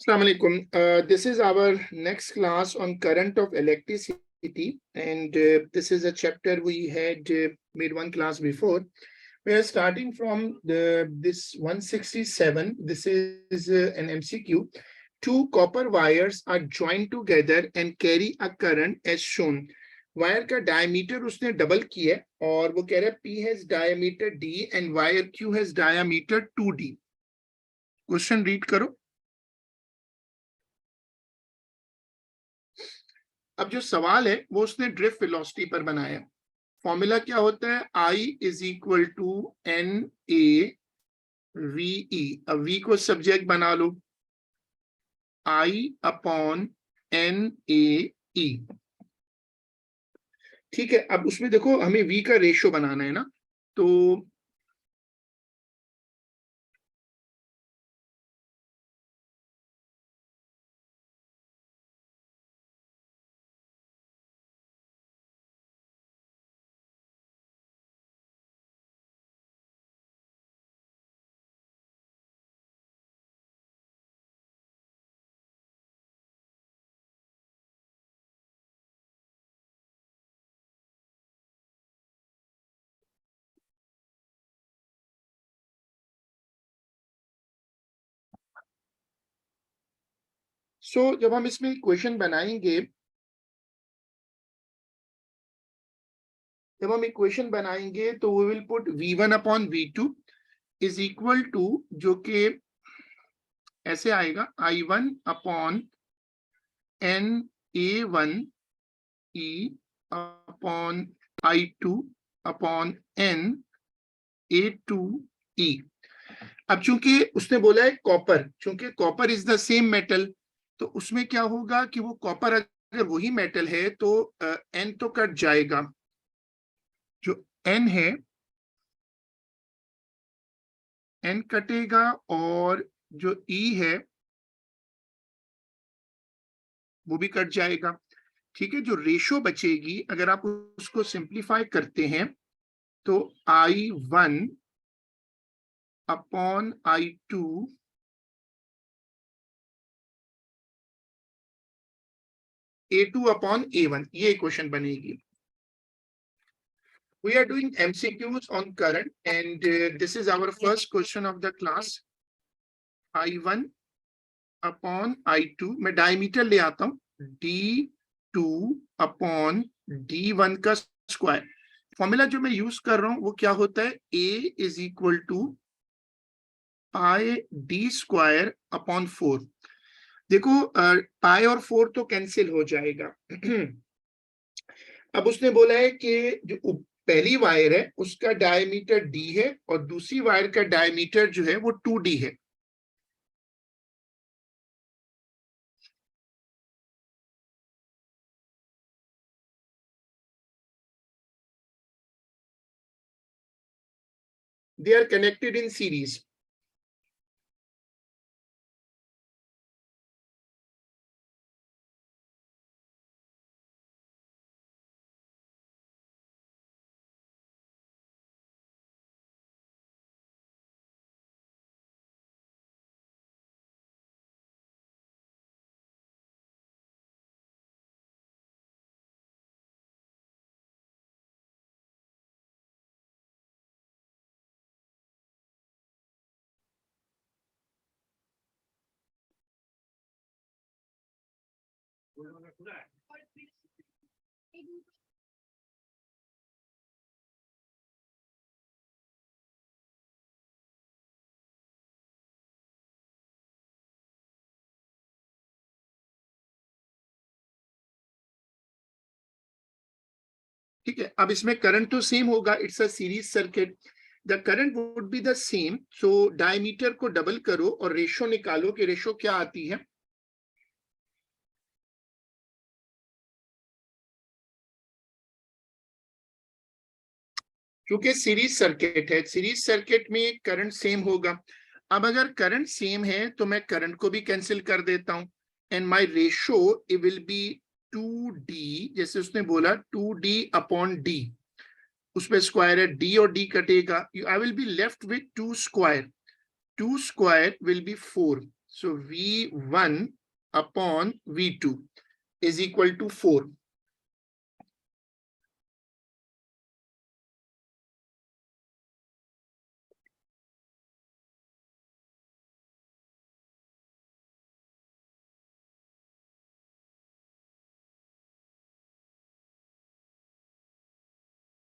Assalamu alaikum. This is our next class on current of electricity, and this is a chapter we had made one class before. We are starting from this 167. This is an MCQ. Two copper wires are joined together and carry a current as shown. Wire का diameter उसने double किया और वो कह रहा है P has diameter D and wire Q has diameter 2D. Question read करो. अब जो सवाल है वो उसने ड्रिफ्ट वेलोसिटी पर बनाया. फॉर्मूला क्या होता है? I is equal to NA/VE. अब V को सब्जेक्ट बना लो. I upon NAE. ठीक है. अब उसमें देखो हमें V का रेशियो बनाना है ना, तो जब हम इसमें इक्वेशन बनाएंगे, तो we will put V1 upon V2 is equal to, जो कि ऐसे आएगा, I1 upon NA1E upon I2 upon NA2E. अब चूंकि उसने बोला है कॉपर, चूंकि copper is the same metal, तो उसमें क्या होगा कि वो कॉपर अगर वही मेटल है तो N तो कट जाएगा. जो N है, N कटेगा, और जो E है वो भी कट जाएगा. ठीक है. जो रेशो बचेगी, अगर आप उसको सिंप्लीफाई करते हैं, तो I1 upon I2 A2 upon A1, ये इक्वेशन बनेगी. We are doing MCQs on current, and this is our first question of the class. I1 upon I2, मैं डायमीटर ले आता हूं, D2 अपॉन D1 का स्क्वायर. फॉर्मूला जो मैं use कर रहा हूं वो क्या होता है? A is equal to pi D square upon 4. देखो पाई और 4 तो कैंसिल हो जाएगा. अब उसने बोला है कि जो पहली वायर है उसका डायमीटर D है और दूसरी वायर का डायमीटर जो है वो 2D है. They are connected in series. ठीक है. अब इसमें करंट तो सेम होगा, it's a series circuit. The current would be the same. So diameter को डबल करो और रेशो निकालो कि रेशो क्या आती है. क्योंकि सीरीज सर्किट है, सीरीज सर्किट में करंट सेम होगा. अब अगर करंट सेम है तो मैं करंट को भी कैंसिल कर देता हूं, and my ratio it will be 2D. जैसे उसने बोला 2D अपॉन D, उसमें स्क्वायर है, D और D कटेगा, आई will be left with 2 square. 2 square will be 4. So V1 upon V2 is equal to 4.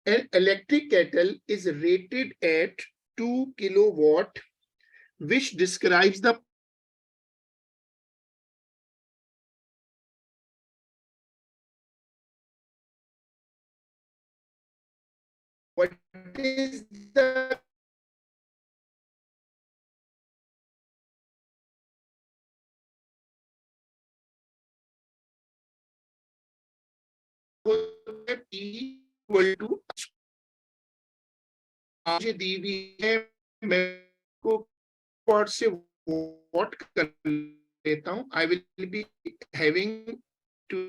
An electric kettle is rated at 2 kilowatt, which describes the what is the equal to मुझे दी हुई है, मैं को pot से what कर लेता हूं. I will be having to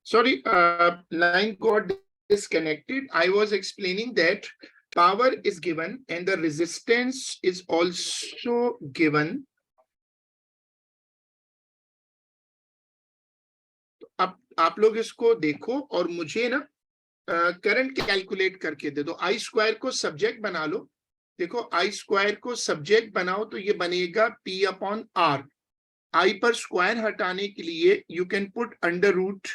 sorry, line got disconnected. I was explaining that power is given and the resistance is also given. अब आप लोग इसको देखो और मुझे ना करंट कैलकुलेट करके दे दो. आई स्क्वायर को सब्जेक्ट बना लो. देखो आई स्क्वायर को सब्जेक्ट बनाओ तो ये बनेगा P अपॉन आर. आई पर स्क्वायर हटाने के लिए you can put under root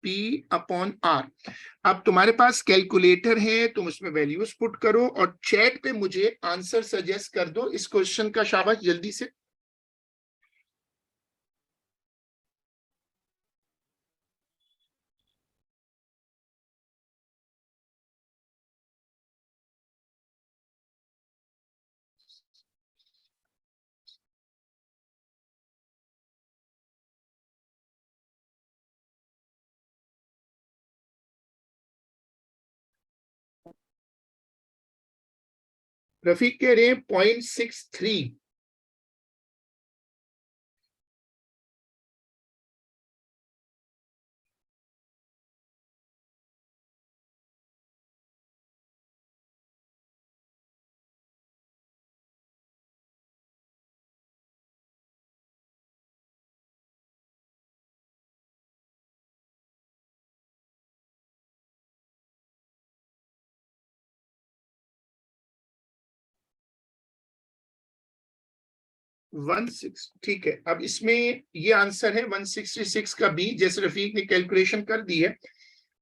P upon R. अब तुम्हारे पास कैलकुलेटर है, तुम उसमें वैल्यूज पुट करो और चैट पे मुझे आंसर सजेस्ट कर दो इस क्वेश्चन का. शाबाश, जल्दी से. रफीक कह रहे हैं 0.63. ठीक है. अब इसमें ये आंसर है 166 का बी, जैसे रफीक ने कैलकुलेशन कर दी है.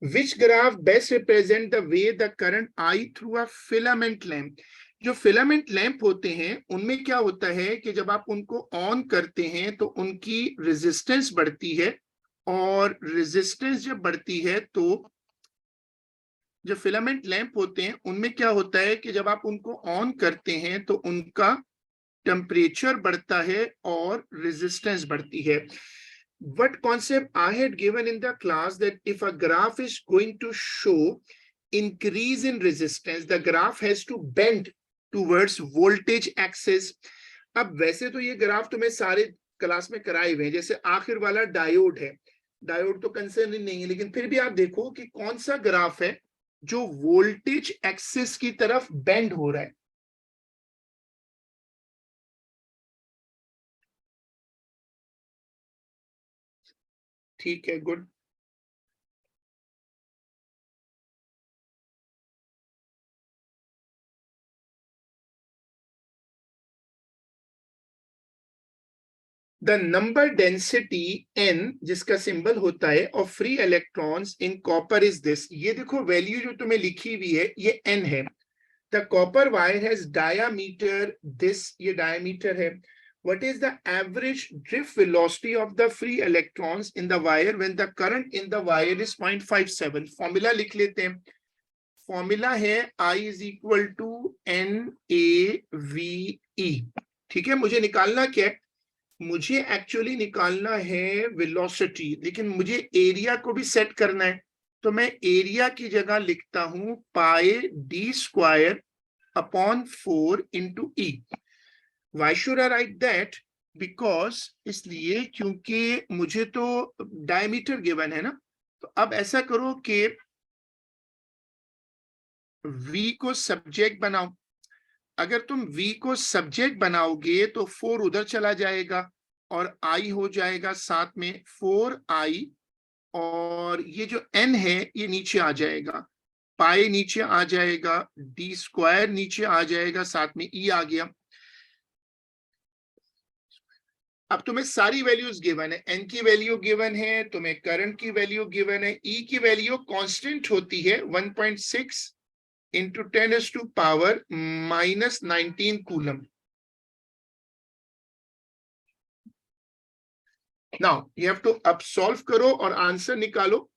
Which graph best represent the way the current I through a filament lamp. जो फिलामेंट लैंप होते हैं उनमें क्या होता है कि जब आप उनको ऑन करते हैं तो उनकी रेजिस्टेंस बढ़ती है, और रेजिस्टेंस जब बढ़ती है तो जो फिलामेंट लैंप होते हैं उनमें क्या होता है कि जब आप उनको ऑन करते हैं तो उनका टेम्परेचर बढ़ता है और रेजिस्टेंस बढ़ती है. What concept I had given in the class that if a graph is going to show increase in resistance, the graph has to bend towards voltage axis. अब वैसे तो ये ग्राफ तुम्हें सारे क्लास में कराए हुए हैं, जैसे आखिर वाला डायोड है. डायोड तो कंसर्न नहीं है, लेकिन फिर भी आप देखो कि कौन सा ग्राफ है जो वोल्टेज एक्सिस की तरफ बेंड हो रहा है. ठीक है, good. The number density n जिसका सिंबल होता है of free electrons in copper is this. ये देखो वैल्यू जो तुम्हें लिखी हुई है ये n है। The copper wire has diameter this, ये डायामीटर है। What is the average drift velocity of the free electrons in the wire when the current in the wire is 0.57? Formula लिख लेते हैं। फॉर्मूला है I is equal to NAVE। ठीक है, मुझे निकालना क्या है? मुझे एक्चुअली निकालना है वेलोसिटी, लेकिन मुझे एरिया को भी सेट करना है। तो मैं एरिया की जगह लिखता हूं पाई d square upon 4 into E. Why should I right that? Because इसलिए क्योंकि मुझे तो डायमीटर गिवन है ना। तो अब ऐसा करो कि v को सब्जेक्ट बनाओ। अगर तुम v को सब्जेक्ट बनाओगे तो 4 उधर चला जाएगा और i हो जाएगा साथ में 4i, और ये जो n है ये नीचे आ जाएगा, पाई नीचे आ जाएगा, d स्क्वायर नीचे आ जाएगा, साथ में e आ गया। अब तुम्हें सारी वैल्यूज गिवन है, n की वैल्यू गिवन है, तुम्हें करंट की वैल्यू गिवन है, e की वैल्यू कांस्टेंट होती है 1.6 into 10⁻⁻19 coulomb. Now you have to अब सॉल्व करो और आंसर निकालो।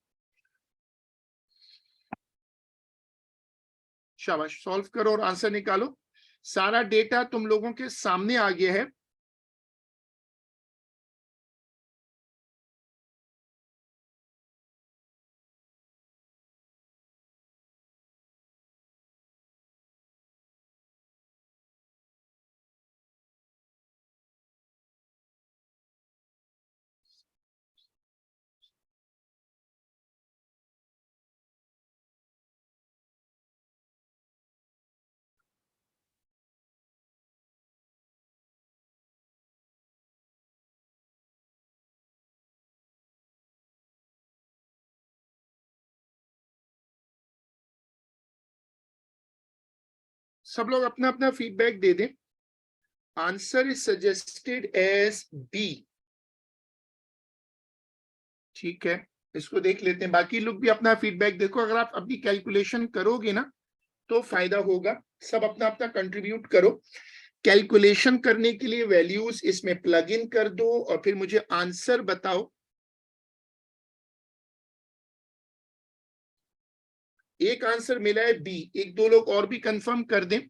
शाबाश, सॉल्व करो और आंसर निकालो। सारा डेटा तुम लोगों के सामने आ गया है। सब लोग अपना अपना फीडबैक दे दें। Answer is suggested as B. ठीक है, इसको देख लेते हैं। बाकी लोग भी अपना फीडबैक देखो। अगर आप अपनी कैलकुलेशन करोगे ना तो फायदा होगा। सब अपना अपना कंट्रीब्यूट करो। कैलकुलेशन करने के लिए वैल्यूज इसमें प्लग इन कर दो और फिर मुझे आंसर बताओ। एक आंसर मिला है बी, एक दो लोग और भी कंफर्म कर दें।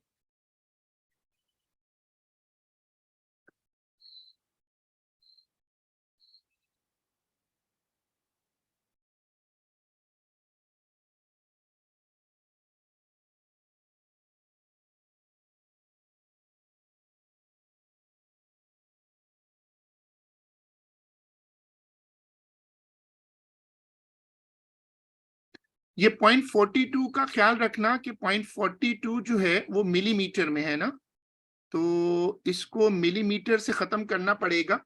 ये 0.42 का ख्याल रखना कि 0.42 जो है वो मिलीमीटर में है ना, तो इसको मिलीमीटर से खत्म करना पड़ेगा।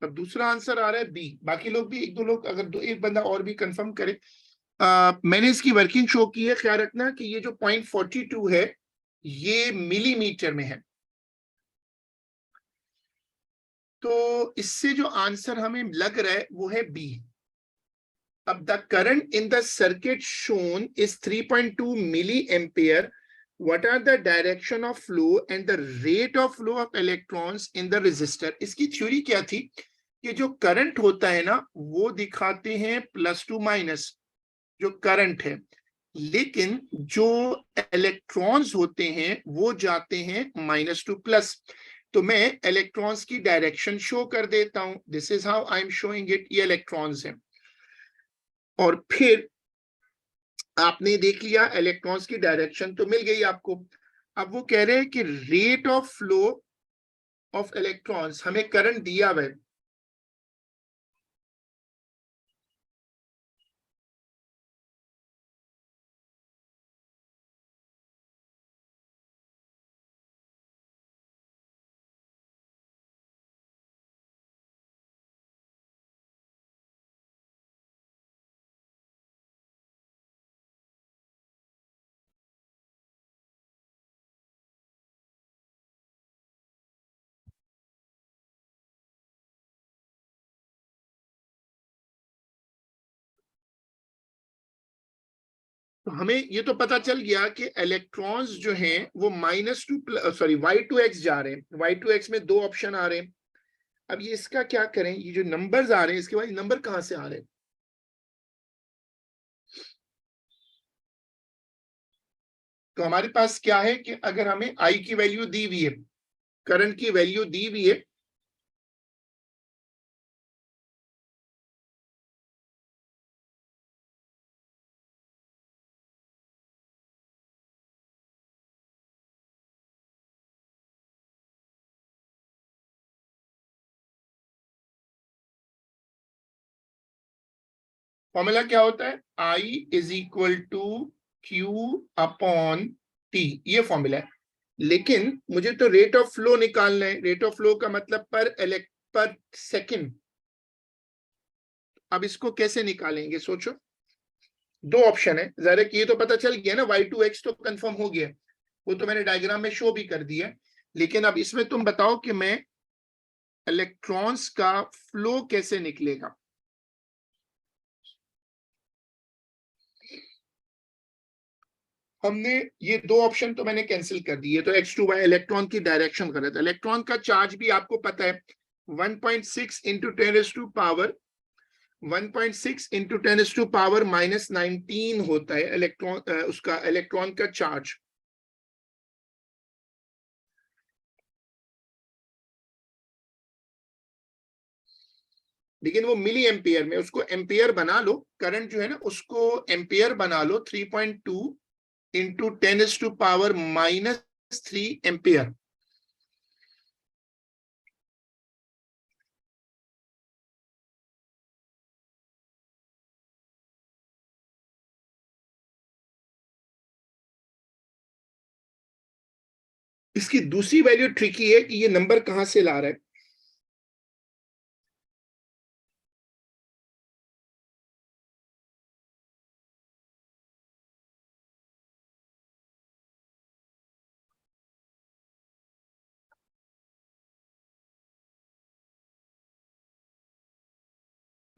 अब दूसरा आंसर आ रहा है बी। बाकी लोग भी, एक दो लोग, अगर एक बंदा और भी कंफर्म करे। मैंने इसकी वर्किंग शो की है। ख्याल रखना कि ये जो 0.42 है ये मिलीमीटर में है। तो इससे जो आंसर हमें लग रहा है वो है बी। अब the current in the circuit shown is 3.2 milliampere. What are the direction of flow and the rate of flow of electrons in the resistor. इसकी थ्योरी क्या थी कि जो करंट होता है ना वो दिखाते हैं प्लस टू माइनस, जो करंट है, लेकिन जो इलेक्ट्रॉन्स होते हैं वो जाते हैं माइनस टू प्लस। तो मैं इलेक्ट्रॉन्स की डायरेक्शन शो कर देता हूं। This is how I am showing it. ये इलेक्ट्रॉन्स हैं और फिर आपने देख लिया इलेक्ट्रॉन्स की डायरेक्शन तो मिल गई आपको। अब वो कह रहे हैं कि rate of flow of electrons, हमें करंट दिया हुआ है। तो हमें ये तो पता चल गया कि इलेक्ट्रॉन्स जो हैं वो y2x जा रहे हैं, y2x में दो ऑप्शन आ रहे हैं। अब ये इसका क्या करें, ये जो नंबर्स आ रहे हैं इसके बाद नंबर कहां से आ रहे हैं? तो हमारे पास क्या है कि अगर हमें आई की वैल्यू दी हुई है, करंट की वैल्यू दी हुई है, फॉर्मूला क्या होता है, I is equal to Q upon T, ये फॉर्मूला है। लेकिन मुझे तो रेट ऑफ फ्लो निकालना है, रेट ऑफ फ्लो का मतलब पर सेकंड। अब इसको कैसे निकालेंगे सोचो, दो ऑप्शन है, जरा कि ये तो पता चल गया ना, y2x तो कंफर्म हो गया, वो तो मैंने डायग्राम में शो भी कर दिया। लेकिन अब इसमें तुम बताओ कि मैं इलेक्ट्रॉन्स का फ्लो कैसे निकलेगा। हमने ये दो ऑप्शन तो मैंने कैंसिल कर दिए, तो x2y इलेक्ट्रॉन की डायरेक्शन कर रहा था। इलेक्ट्रॉन का चार्ज भी आपको पता है 1.6 इंटू 10⁻⁻, 1.6 इंटू 10⁻⁻, -19 होता है इलेक्ट्रॉन, उसका इलेक्ट्रॉन का चार्ज। लेकिन वो मिली एम्पियर में, उसको एम्पियर बना लो, करंट जो है ना उसको एम्पियर बना लो, 3.2 इंटू 10⁻³ एम्पियर। इसकी दूसरी वैल्यू ट्रिकी है कि ये नंबर कहां से ला रहा है।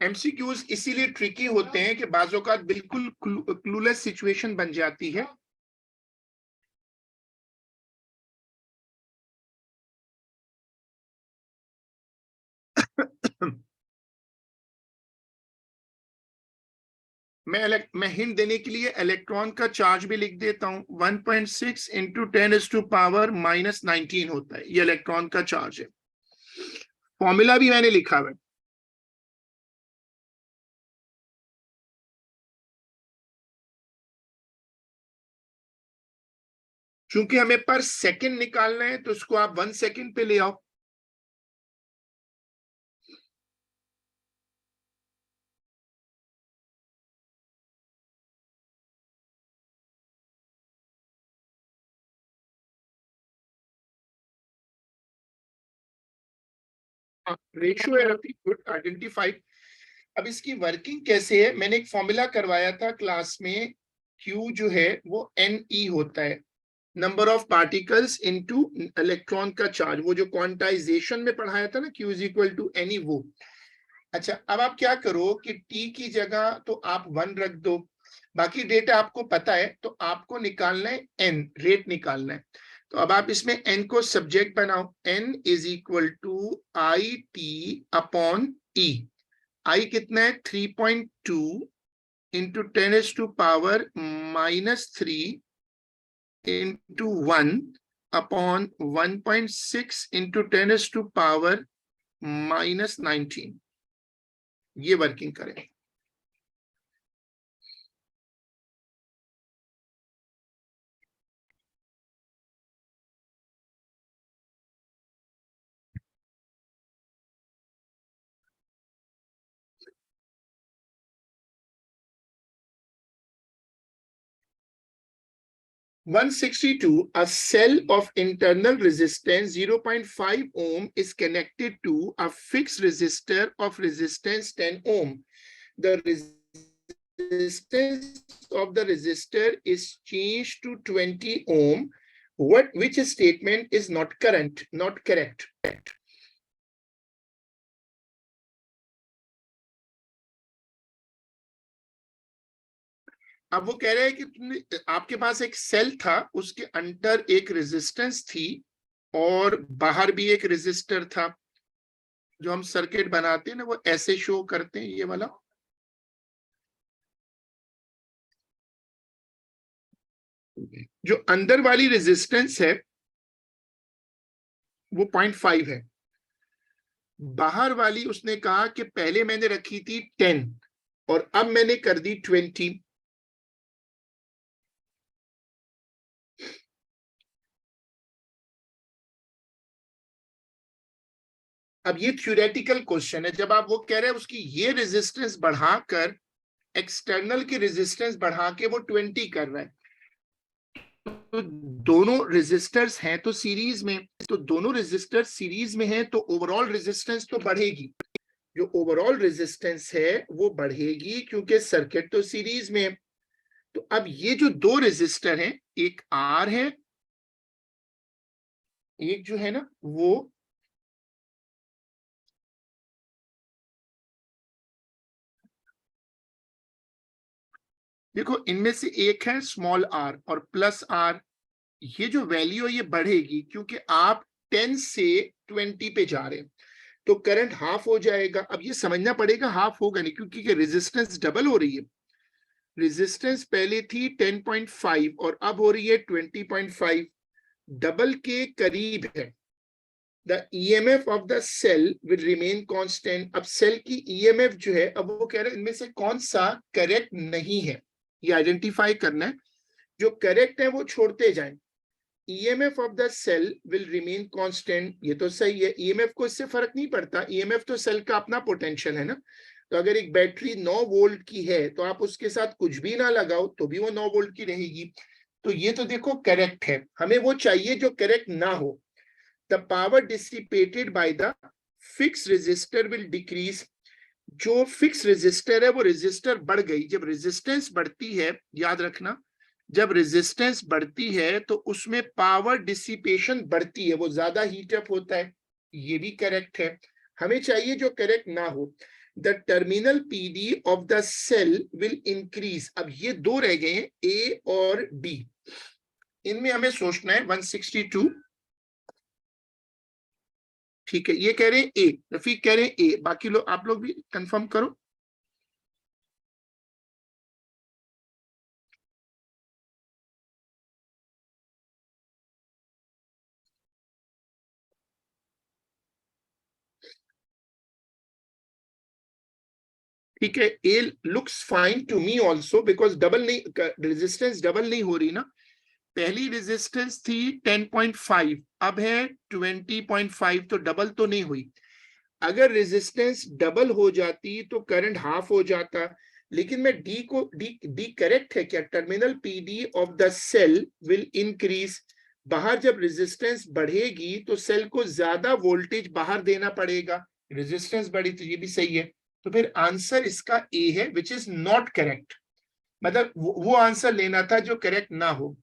एमसीक्यूज इसीलिए ट्रिकी होते हैं कि बाजों का बिल्कुल क्लूलेस सिचुएशन बन जाती है। मैं हिंट देने के लिए इलेक्ट्रॉन का चार्ज भी लिख देता हूं, 1.6 इंटू 10⁻⁻⁹ होता है, ये इलेक्ट्रॉन का चार्ज है। फॉर्मूला भी मैंने लिखा हुआ है। चूंकि हमें पर सेकंड निकालना है तो इसको आप 1 सेकंड पे ले आओ। रेशियो है, गुड आइडेंटिफाइड। अब इसकी वर्किंग कैसे है, मैंने एक फॉर्मूला करवाया था क्लास में, Q जो है वो Ne होता है, number of particles into electron का चार्ज, वो जो क्वांटाइजेशन में पढ़ाया था ना, Q is equal to Ne, वो। अच्छा, अब आप क्या करो कि T की जगह तो आप 1 रख दो, बाकी डेटा आपको पता है, तो आपको निकालना है N, रेट निकालना है। तो अब आप इसमें N को सब्जेक्ट बनाओ, N is equal to IT upon E। I कितना है, 3.2 इंटू 10⁻⁻³ इंटू 1 अपॉन 1.6 इंटू 10⁻⁻⁹, ये वर्किंग करें। 162, a cell of internal resistance 0.5 ohm is connected to a fixed resistor of resistance 10 ohm. The resistance of the resistor is changed to 20 ohm. Which statement is not correct? अब वो कह रहे हैं कि तुमने, आपके पास एक सेल था, उसके अंदर एक रेजिस्टेंस थी और बाहर भी एक रेजिस्टर था। जो हम सर्किट बनाते हैं ना, वो ऐसे शो करते हैं, ये वाला। जो अंदर वाली रेजिस्टेंस है वो 0.5 है। बाहर वाली उसने कहा कि पहले मैंने रखी थी 10 और अब मैंने कर दी 20। अब ये थ्योरेटिकल क्वेश्चन है। जब आप वो कह रहे हैं उसकी ये रेजिस्टेंस बढ़ाकर एक्सटर्नल की रेजिस्टेंस बढ़ा के वो 20 कर रहा है, तो दोनों रेजिस्टर्स हैं तो सीरीज में, तो दोनों रेजिस्टर सीरीज में हैं तो ओवरऑल रेजिस्टेंस तो बढ़ेगी। जो ओवरऑल रेजिस्टेंस है वो बढ़ेगी क्योंकि सर्किट तो सीरीज में है। तो अब ये जो दो रेजिस्टर हैं, एक आर है, एक जो है ना वो देखो, इनमें से एक है स्मॉल आर और प्लस आर। ये जो वैल्यू है ये बढ़ेगी क्योंकि आप 10 से 20 पे जा रहे हैं, तो करंट हाफ हो जाएगा। अब ये समझना पड़ेगा हाफ होगा नहीं, क्योंकि रेजिस्टेंस डबल हो रही है। रेजिस्टेंस पहले थी 10.5 और अब हो रही है 20.5, डबल के करीब है। The EMF of the cell will remain constant. अब सेल की ईएमएफ जो है, अब वो कह रहे हैं इनमें से कौन सा करेक्ट नहीं है, ये आइडेंटिफाई करना है। जो करेक्ट है वो छोड़ते जाएं। EMF of the cell will remain constant, ये तो सही है। ईएमएफ को इससे फर्क नहीं पड़ता, ईएमएफ तो सेल का अपना पोटेंशियल है ना। तो अगर एक बैटरी 9 वोल्ट की है तो आप उसके साथ कुछ भी ना लगाओ तो भी वो 9 वोल्ट की रहेगी। तो ये तो देखो करेक्ट है। हमें वो चाहिए जो करेक्ट ना हो। The power dissipated by the fix resistor will decrease. जो फिक्स रेजिस्टर है वो रेजिस्टर बढ़ गई। जब रेजिस्टेंस बढ़ती है, याद रखना, जब रेजिस्टेंस बढ़ती है तो उसमें पावर डिसिपेशन बढ़ती है, वो ज्यादा हीट अप होता है। ये भी करेक्ट है। हमें चाहिए जो करेक्ट ना हो। The terminal PD of the cell will increase. अब ये दो रह गए हैं, ए और बी। इनमें हमें सोचना है 162। ठीक है, ये कह रहे हैं ए, रफीक कह रहे हैं ए, बाकी लोग, आप लोग भी कंफर्म करो। ठीक है, a looks fine to me also, because double नहीं, रेजिस्टेंस डबल नहीं हो रही ना। पहली रेजिस्टेंस थी 10.5, अब है 20.5, तो डबल तो नहीं हुई। अगर रेजिस्टेंस डबल हो जाती तो करंट हाफ हो जाता। लेकिन मैं डी को, डी करेक्ट है क्या? Terminal PD of the cell will increase. बाहर जब रेजिस्टेंस बढ़ेगी तो सेल को ज्यादा वोल्टेज बाहर देना पड़ेगा, रेजिस्टेंस बढ़ी, तो ये भी सही है। तो फिर आंसर इसका ए है, विच इज नॉट करेक्ट। मतलब वो आंसर लेना था जो करेक्ट ना हो।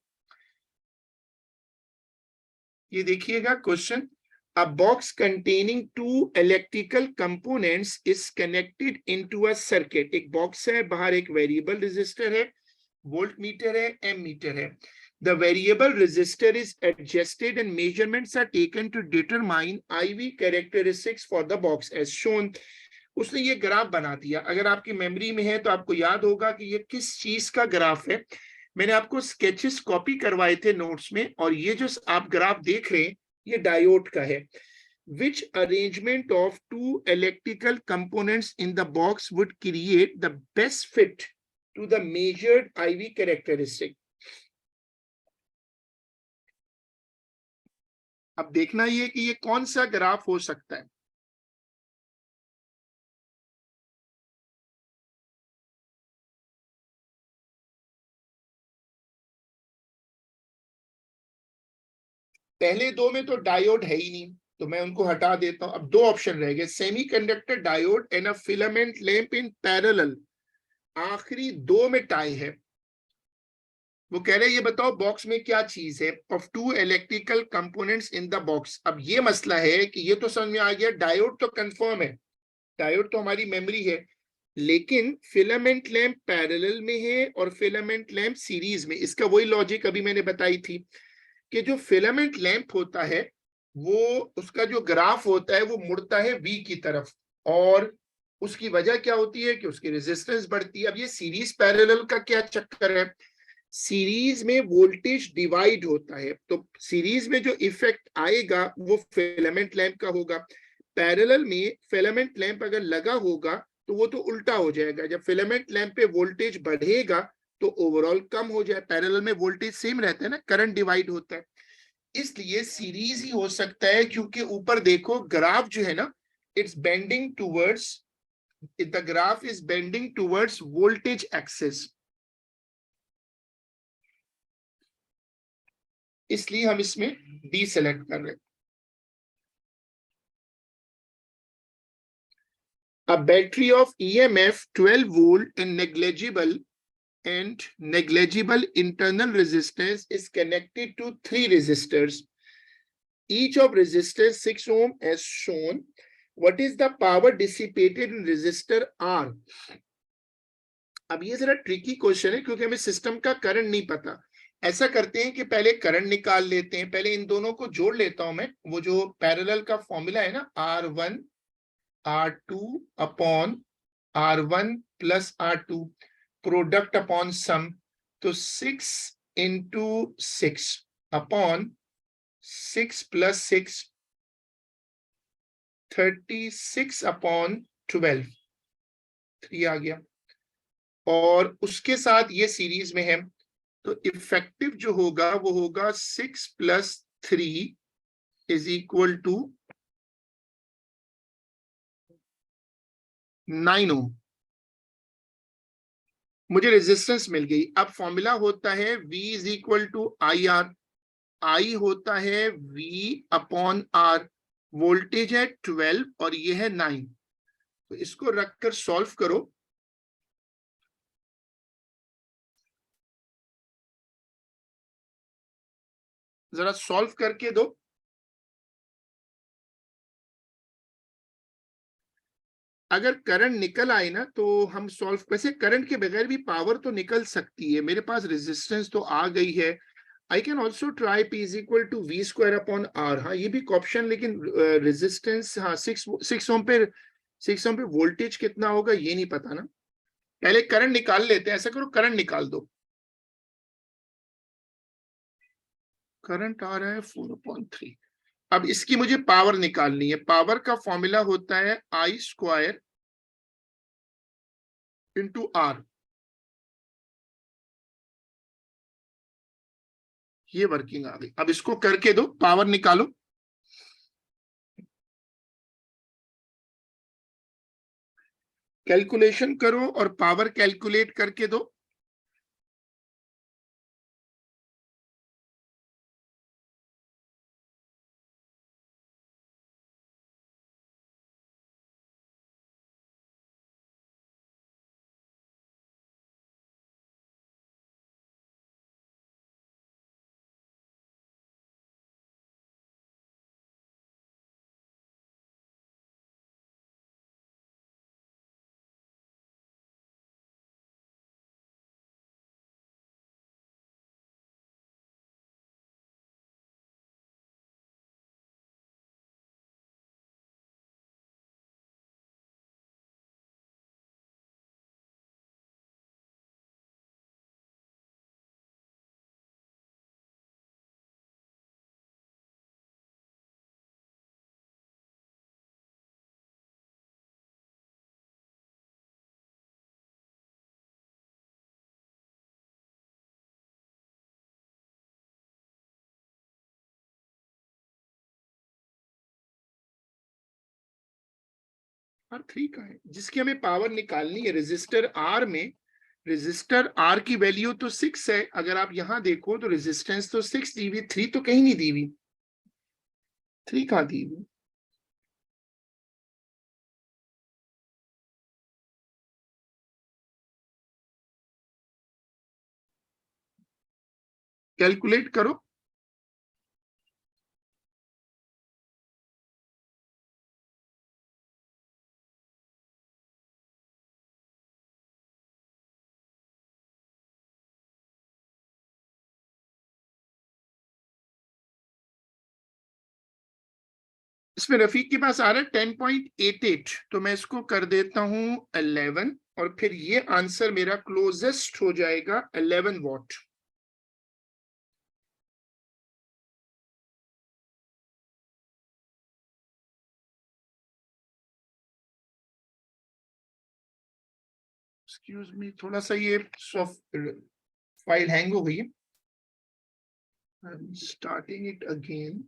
ये देखिएगा question. A box containing two electrical components is connected into a circuit. एक बॉक्स है, बाहर एक वेरिएबल रेजिस्टर है, वोल्ट मीटर है, एम मीटर है। The variable resistor is adjusted and measurements are taken to determine IV characteristics for the box as shown. उसने ये graph बना दिया। अगर आपकी मेमोरी में है तो आपको याद होगा कि ये किस चीज का ग्राफ है। मैंने आपको स्केचेस कॉपी करवाए थे नोट्स में, और ये जो आप ग्राफ देख रहे हैं ये डायोड का है। Which arrangement of two electrical components in the box would create the best fit to the measured IV characteristic? अब देखना ये कि ये कौन सा ग्राफ हो सकता है। पहले दो में तो डायोड है ही नहीं, तो मैं उनको हटा देता हूं। अब दो ऑप्शन रह गए, semiconductor diode and a filament lamp in parallel. आखिरी दो में टाई है। वो कह रहे हैं ये बताओ बॉक्स में क्या चीज है, of two electrical components in the box. अब ये मसला है कि ये तो समझ में आ गया, डायोड तो कंफर्म है, डायोड तो हमारी मेमोरी है। लेकिन फिलामेंट लैंप पैरेलल में है और फिलामेंट लैंप सीरीज में। इसका वही लॉजिक अभी मैंने बताई थी कि जो फिलामेंट लैंप होता है वो उसका जो ग्राफ होता है वो मुड़ता है V की तरफ, और उसकी वजह क्या होती है कि उसकी रेजिस्टेंस बढ़ती है। अब ये सीरीज पैरेलल का क्या चक्कर है, सीरीज में वोल्टेज डिवाइड होता है, तो सीरीज में जो इफेक्ट आएगा वो फिलामेंट लैंप का होगा। पैरेलल में फिलामेंट लैंप अगर लगा होगा तो वो तो उल्टा हो जाएगा, जब फिलामेंट लैंप पे वोल्टेज बढ़ेगा तो ओवरऑल कम हो जाए। पैरेलल में वोल्टेज सेम रहता है ना, करंट डिवाइड होता है, इसलिए सीरीज ही हो सकता है। क्योंकि ऊपर देखो ग्राफ जो है ना, it's bending towards, the graph is bending towards voltage axis, इसलिए हम इसमें डी सेलेक्ट कर रहे हैं। A battery of EMF 12 volt and negligible internal resistance is connected to three resistors, each of resistance 6 ohm as shown. What is the power dissipated in resistor R? अब ये जरा tricky question है क्योंकि हमें system का current नहीं पता। ऐसा करते हैं कि पहले करंट निकाल लेते हैं, पहले इन दोनों को जोड़ लेता हूं मैं। वो जो पैरेलल का फॉर्मूला है ना, R1 R2 upon R1 plus R2, product upon sum, तो 6 इंटू 6 अपॉन 6 प्लस 6, 36 अपॉन 12, 3 आ गया, और उसके साथ ये सीरीज में है, तो इफेक्टिव जो होगा वो होगा 6 plus 3 is equal to 9 ohm. मुझे रेजिस्टेंस मिल गई। अब फॉर्मूला होता है V is equal to I R, I होता है V अपॉन आर, वोल्टेज है 12 और ये है 9, तो इसको रखकर सॉल्व करो। जरा सॉल्व करके दो। अगर करंट निकल आए ना तो हम सॉल्व, वैसे करंट के बगैर भी पावर तो निकल सकती है, मेरे पास रेजिस्टेंस तो आ गई है। I can also try P is equal to V square upon R, हाँ ये भी एक ऑप्शन, लेकिन रेजिस्टेंस हाँ 6 ओम पे वोल्टेज कितना होगा ये नहीं पता ना। पहले करंट निकाल लेते हैं, ऐसा करो करंट निकाल दो। करंट आ रहा है 4/3। अब इसकी मुझे पावर निकालनी है। पावर का फॉर्मूला होता है I स्क्वायर इंटू आर, ये वर्किंग आ गई। अब इसको करके दो, पावर निकालो। कैलकुलेशन करो और पावर कैलकुलेट करके दो। R3 का है जिसकी हमें पावर निकालनी है। रेजिस्टर आर में, रेजिस्टर आर की वैल्यू तो 6 है, अगर आप यहां देखो तो रेजिस्टेंस तो 6 दी हुई, 3 तो कहीं नहीं दी हुई, 3 कहां दी हुई। कैलकुलेट करो। इसमें रफीक के पास आ रहा है 10.88, तो मैं इसको कर देता हूं 11 और फिर ये आंसर मेरा क्लोजेस्ट हो जाएगा 11 वॉट। एक्सक्यूज मी, थोड़ा सा ये सॉफ्ट फाइल हैंग हो गई है। Starting it again.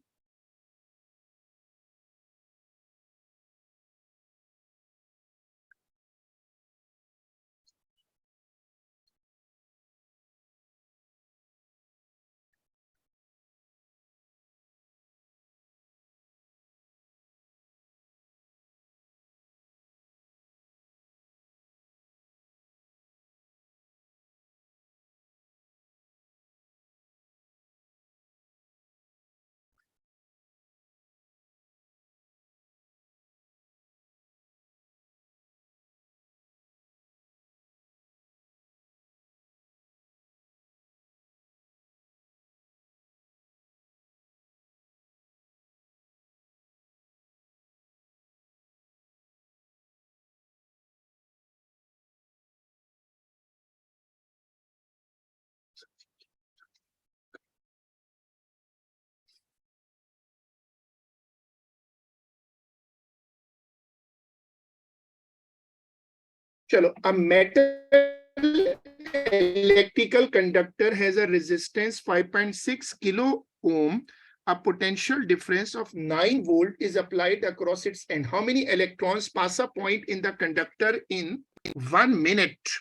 चलो, a metal electrical conductor has a resistance 5.6 kilo ohm. A potential difference of 9 volt is applied across its end. How many electrons pass a point in the conductor in 1 minute?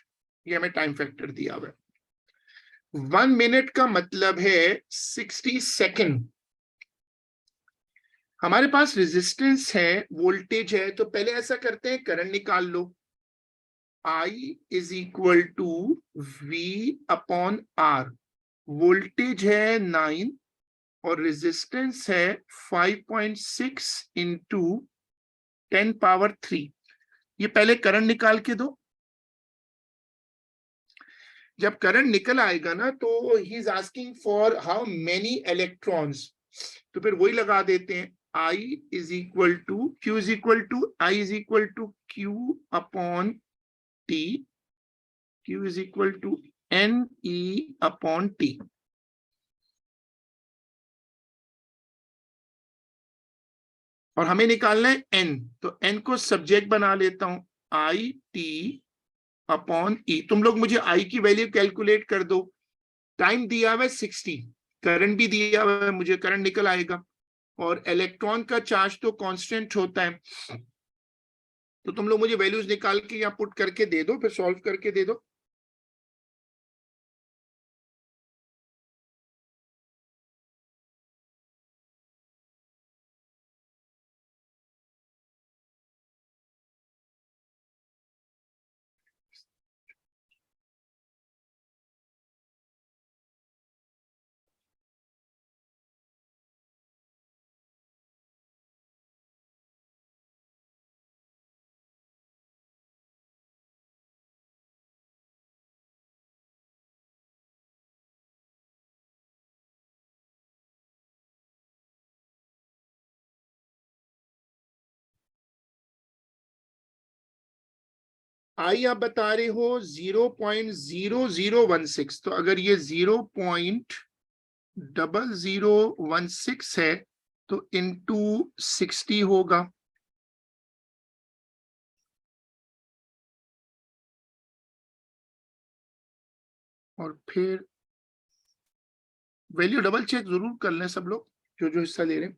ये हमें time factor दिया हुआ है। 1 minute का मतलब है 60 second. हमारे पास resistance है, वोल्टेज है, तो पहले ऐसा करते हैं, करंट निकाल लो। I is equal to V upon R। Voltage है 9 और रेजिस्टेंस है 5.6 इंटू 10⁻³ ये पहले करंट निकाल के दो। जब करंट निकल आएगा ना, तो he is asking for how many electrons, तो फिर वही लगा देते हैं। I is equal to Q is equal to I is equal to Q upon T। Q is equal to NE upon T। और हमें निकालना है N, तो N को सब्जेक्ट बना लेता हूं, IT अपॉन E। तुम लोग मुझे I की वैल्यू कैलकुलेट कर दो। टाइम दिया हुआ है 60, करंट भी दिया हुआ है, मुझे करंट निकल आएगा, और इलेक्ट्रॉन का चार्ज तो कांस्टेंट होता है। तो तुम लोग मुझे वैल्यूज निकाल के या पुट करके दे दो, फिर सॉल्व करके दे दो। आई आप बता रहे हो 0.0016, तो अगर ये 0.0016 है तो इंटू 60 होगा। और फिर वैल्यू डबल चेक जरूर कर लें सब लोग जो जो हिस्सा ले रहे हैं।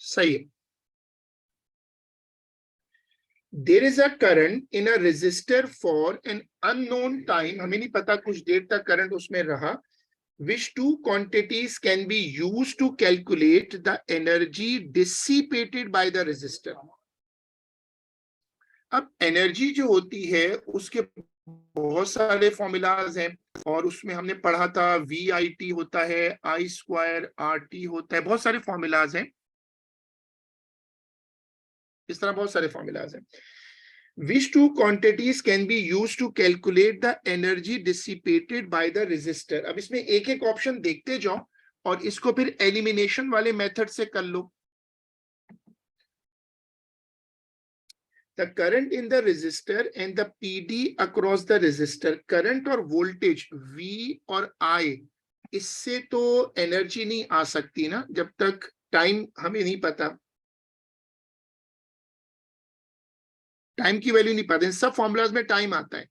सही है। There is a current in a resistor for an unknown time, हमें नहीं पता कुछ देर तक करंट उसमें रहा, which two quantities can be used to calculate the energy dissipated by the resistor. अब एनर्जी जो होती है उसके बहुत सारे फॉर्मूलाज हैं, और उसमें हमने पढ़ा था वी आई टी होता है, आई स्क्वायर आर टी होता है, बहुत सारे फॉर्मूलाज हैं, इस तरह बहुत सारे फॉर्मूलाज हैं. Which two quantities can be used to calculate the energy dissipated by the resistor? अब इसमें एक एक ऑप्शन देखते जाओ और इसको फिर एलिमिनेशन वाले मेथड से कर लो. The current in the resistor and the PD across the resistor, current और voltage V और I, इससे तो एनर्जी नहीं आ सकती ना जब तक टाइम हमें नहीं पता, टाइम की वैल्यू नहीं पता. इन सब फॉर्मूलाज में टाइम आता है.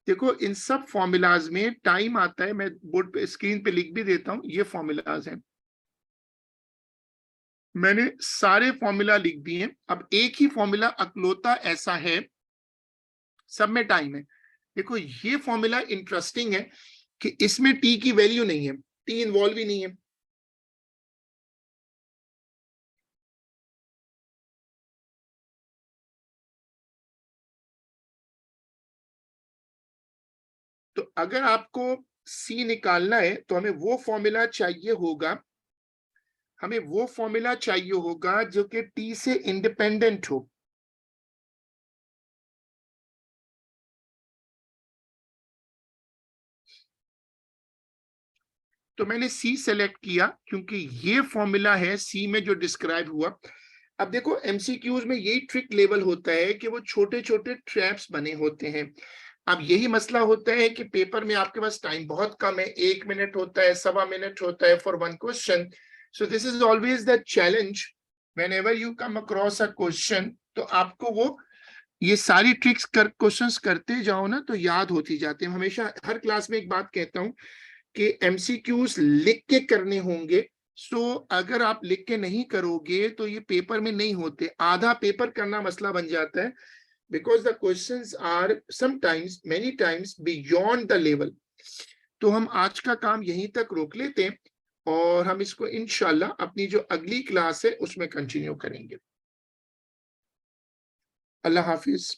देखो इन सब फॉर्मूलाज में टाइम आता है, मैं बोर्ड पे स्क्रीन पे लिख भी देता हूं, ये फॉर्मूलाज हैं, मैंने सारे फॉर्मूला लिख दिए. अब एक ही फॉर्मूला अकलौता ऐसा है, सब में टाइम है. देखो ये फॉर्मूला इंटरेस्टिंग है कि इसमें टी की वैल्यू नहीं है, टी इन्वॉल्व ही नहीं है. तो अगर आपको सी निकालना है तो हमें वो फॉर्मूला चाहिए होगा, हमें वो फॉर्मूला चाहिए होगा जो कि टी से इंडिपेंडेंट हो. तो मैंने सी सेलेक्ट किया क्योंकि ये फॉर्मूला है सी में जो डिस्क्राइब हुआ. अब देखो एमसीक्यूज में यही ट्रिक लेवल होता है कि वो छोटे छोटे ट्रैप्स बने होते हैं. अब यही मसला होता है कि पेपर में आपके पास टाइम बहुत कम है, 1 मिनट होता है, 1.25 मिनट होता है for one question. So this is always the challenge when ever you come across a question. तो आपको वो ये सारी ट्रिक्स क्वेश्चंस करते जाओ ना तो याद होती जाती है. हमेशा हर क्लास में एक बात कहता हूँ कि एमसीक्यूज लिख के करने होंगे. सो अगर आप लिख के नहीं करोगे तो ये पेपर में नहीं होते, आधा पेपर करना मसला बन जाता है, because the questions are sometimes many times beyond the level. तो हम आज का काम यहीं तक रोक लेते हैं और हम इसको इंशाल्लाह अपनी जो अगली क्लास है उसमें कंटिन्यू करेंगे. अल्लाह हाफिज.